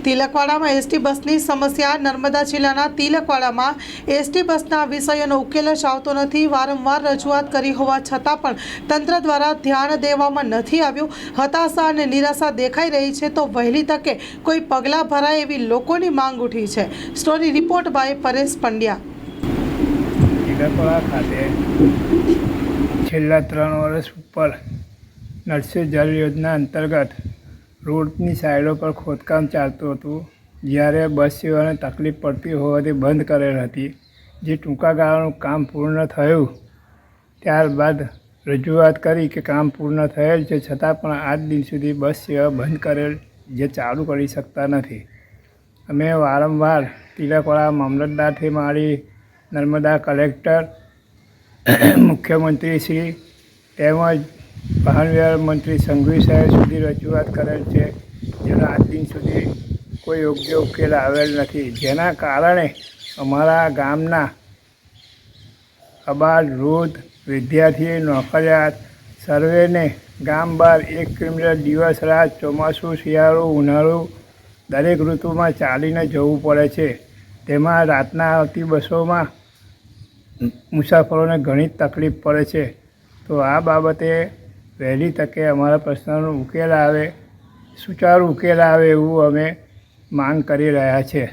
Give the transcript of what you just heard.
તિલકવાડામાં ST બસની સમસ્યા. નર્મદા જિલ્લાના તિલકવાડામાં એસટી બસના વિષયનો ઉકેલ જ આવતો નથી. વારંવાર રજૂઆત કરી હોવા છતાં પણ તંત્ર દ્વારા ધ્યાન દેવામાં નથી આવ્યું. હતાશા અને નિરાશા દેખાઈ રહી છે, તો વહેલી તકે કોઈ પગલાં ભરાય એવી લોકોની માંગ ઉઠી છે. Story report by Paresh Pandya. Tilakwada ખાતે છેલ્લા 3 વર્ષ ઉપર નળ સે જલ યોજના અંતર્ગત રોડની સાઈડો પર ખોદકામ ચાલતું હતું. જ્યારે બસ સેવાને તકલીફ પડતી હોવાથી બંધ કરેલ હતી. જે ટૂંકા ગાળાનું કામ પૂર્ણ થયું ત્યારબાદ રજૂઆત કરી કે કામ પૂર્ણ થયેલ છે, છતાં પણ આજ દિન સુધી બસ સેવા બંધ કરેલ, જે ચાલુ કરી શકતા નથી. અમે વારંવાર તિલકવાડા મામલતદારથી માંડી નર્મદા કલેક્ટર, મુખ્યમંત્રી શ્રી તેમજ વાહન વ્યવહાર મંત્રી સંઘવી સાહેબ સુધી રજૂઆત કરેલ છે, જેનો આજ દિન સુધી કોઈ યોગ્ય ઉકેલ આવેલ નથી. જેના કારણે અમારા ગામના અબાલ, વૃદ્ધ, વિદ્યાર્થી, નોકરિયાત સર્વેને ગામ બહાર 1 કિલોમીટર દિવસ રાત, ચોમાસું, શિયાળો, ઉનાળો દરેક ઋતુમાં ચાલીને જવું પડે છે. તેમાં રાતના આવતી બસોમાં મુસાફરોને ઘણી તકલીફ પડે છે. તો આ બાબતે વહેલી તકે અમારા પ્રશ્નનો ઉકેલ આવે, સુચારું ઉકેલ આવે એવું અમે માંગ કરી રહ્યા છીએ.